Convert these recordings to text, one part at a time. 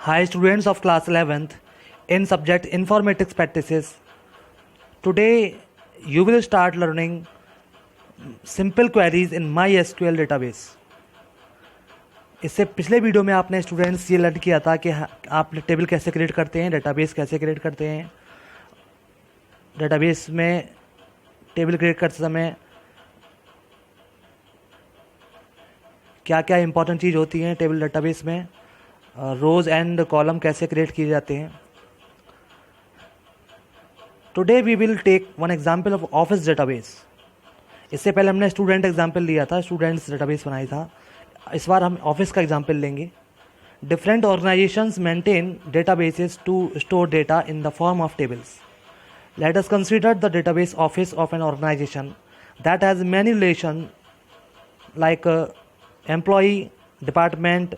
Hi students of class 11th in subject informatics practices. Today you will start learning simple queries in MySQL database. इससे पिछले video में आपने students ये learn किया था कि आप टेबल कैसे क्रिएट करते हैं, डेटाबेस कैसे क्रिएट करते हैं। डेटाबेस में टेबल क्रिएट करते समय क्या क्या इंपॉर्टेंट चीज़ होती हैं टेबल डेटाबेस में, रोज़ एंड कॉलम कैसे क्रिएट किए जाते हैं। Today we will take one example of office database. इससे पहले हमने स्टूडेंट एग्जांपल लिया था, स्टूडेंट्स डेटाबेस बनाई था। इस बार हम ऑफिस का एग्जांपल लेंगे। Different organisations maintain databases to store data in the form of tables. Let us consider the database office of an organization that has many relations like employee, department,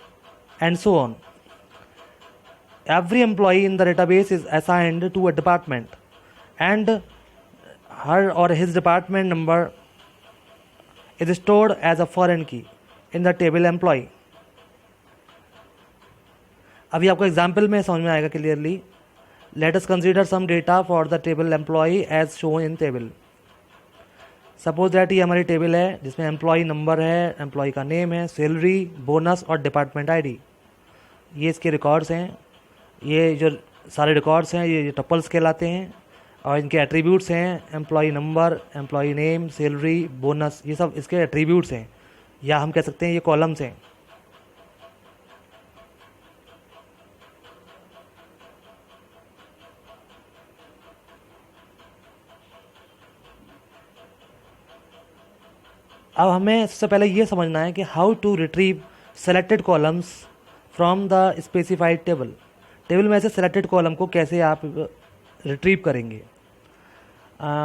and so on. Every employee in the database is assigned to a department, and her or his department number is stored as a foreign key in the table employee. अभी आपको example में समझ में आएगा clearly. Let us consider some data for the table employee as shown in table. Suppose that ये हमारी table है जिसमें एम्प्लॉई नंबर है, एम्प्लॉई का नेम है, सैलरी, बोनस और डिपार्टमेंट आईडी. ये इसके रिकॉर्ड्स हैं. ये जो सारे रिकॉर्ड्स हैं ये टपल्स कहलाते हैं और इनके एट्रीब्यूट्स हैं employee number, employee name, salary, bonus. ये सब इसके एट्रीब्यूट्स हैं या हम कह सकते हैं ये कॉलम्स हैं. अब हमें सबसे पहले ये समझना है कि how to retrieve selected columns from the specified table. Table में से सेलेक्टेड कॉलम को कैसे आप रिट्रीव करेंगे.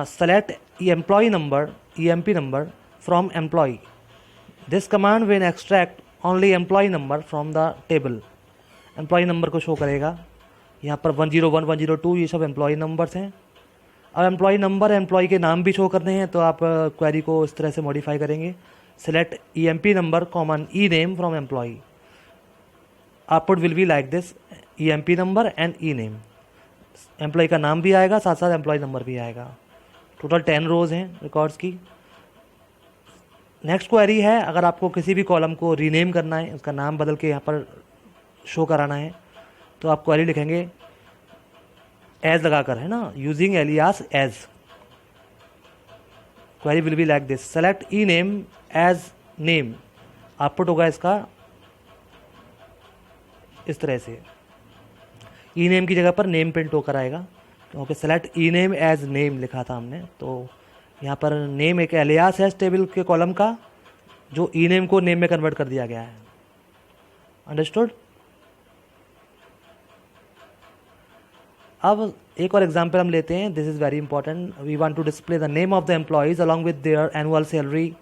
Select employee number EMP number from employee. This command will extract only employee number from the table. Employee number को show करेगा. यहाँ पर 101, 102 ये सब एम्प्लॉई नंबर्स हैं. अब एम्प्लॉई नंबर एम्प्लॉई के नाम भी शो करने हैं तो आप क्वेरी को इस तरह से मॉडिफाई करेंगे. Select EMP number common E name from employee. Output will be like this, EMP number and E name. Employee का नाम भी आएगा, साथ साथ एम्प्लॉई नंबर भी आएगा. टोटल 10 रोज हैं रिकॉर्ड्स की. नेक्स्ट क्वेरी है, अगर आपको किसी भी कॉलम को रीनेम करना है, उसका नाम बदल के यहाँ पर शो कराना है तो आप क्वेरी लिखेंगे एज लगाकर, है ना, using alias as. Query will be like this, select E name as name. Output होगा इसका इस तरह से. E नेम की जगह पर नेम प्रिंट होकर आएगा क्योंकि select E name as name लिखा था हमने. तो यहाँ पर नेम एक एलियास है टेबल के कॉलम का जो E नेम को नेम में कन्वर्ट कर दिया गया है. अंडरस्टूड. अब एक और एग्जांपल हम लेते हैं. This is very important. We want to display the name of the employees along with their annual salary.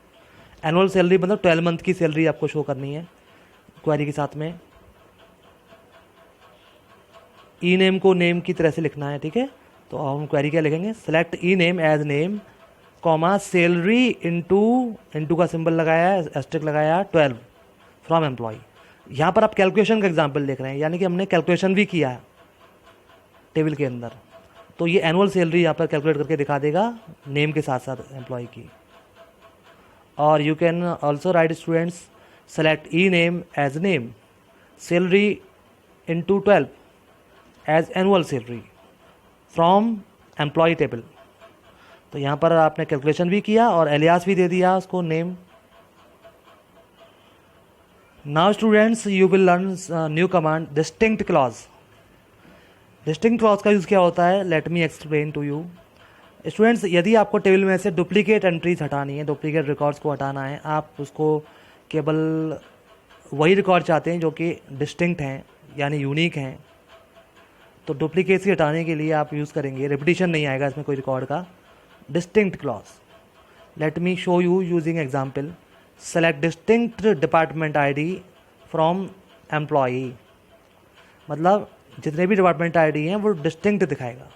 Annual salary मतलब 12 मंथ की सैलरी आपको शो करनी है क्वेरी के साथ में. ई नेम को नेम की तरह से लिखना है, ठीक है. तो हम क्वेरी क्या लिखेंगे, select E name as name comma salary into का सिंबल लगाया है, एस्टेरिस्क लगाया 12 फ्रॉम एम्प्लॉय. यहाँ पर आप कैलकुलेशन का एग्जाम्पल देख रहे हैं, यानी कि हमने कैलकुलेशन भी किया है टेबल के अंदर. तो ये एनुअल सैलरी यहाँ पर कैलकुलेट करके दिखा देगा नेम के साथ साथ एम्प्लॉय की. और you can also write students, select E name as name salary into 12 as annual salary from employee table. तो यहाँ पर आपने कैलकुलेशन भी किया और एलियास भी दे दिया उसको name. Now students you will learn new command distinct clause. Distinct clause का यूज़ क्या होता है, let me explain to you. Students, यदि आपको टेबल में से डुप्लीकेट एंट्रीज हटानी है, डुप्लीकेट रिकॉर्ड्स को हटाना है, आप उसको केवल वही रिकॉर्ड चाहते हैं जो कि डिस्टिंक्ट हैं यानी यूनिक हैं, तो डुप्लीकेसी हटाने के लिए आप यूज़ करेंगे, रिपीटिशन नहीं आएगा इसमें कोई रिकॉर्ड का, distinct clause. Let me show you using example. Select distinct department ID from employee. मतलब जितने भी डिपार्टमेंट ID हैं वो डिस्टिंक्ट दिखाएगा.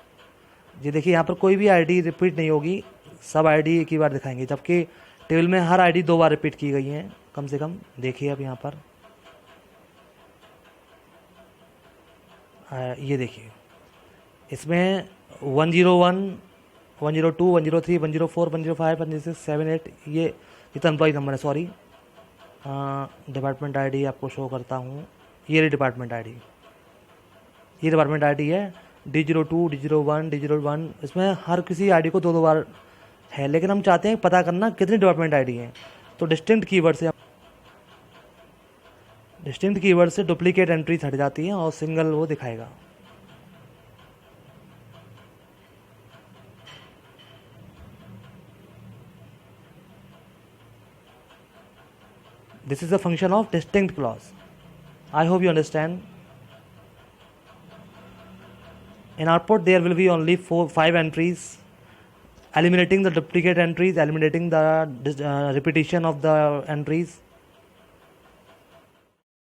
ये देखिए यहाँ पर कोई भी ID रिपीट नहीं होगी, सब ID एक ही बार दिखाएंगे, जबकि टेबल में हर ID 2 बार रिपीट की गई हैं कम से कम. देखिए अब यहाँ पर ये देखिए, इसमें 101, 102, 103, 104, 105, 106, 78, ये तो एम्प्लॉय नंबर है, सॉरी। डिपार्टमेंट आईडी आपको शो करता हूँ, ये रही डिपार्टमेंट आईडी, ये डिपार्टमेंट आईडी है D02, D01, D01। इसमें हर किसी आईडी को दो दो बार है, लेकिन हम चाहते हैं पता करना कितनी डिपार्टमेंट आईडी हैं। तो डिस्टिंक्ट कीवर्ड से डुप्लीकेट एंट्रीज हट जाती हैं और सिंगल वो दिखाएगा। This is a function of distinct clause. I hope you understand. In output there will be only 5 entries, eliminating the duplicate entries, eliminating the repetition of the entries,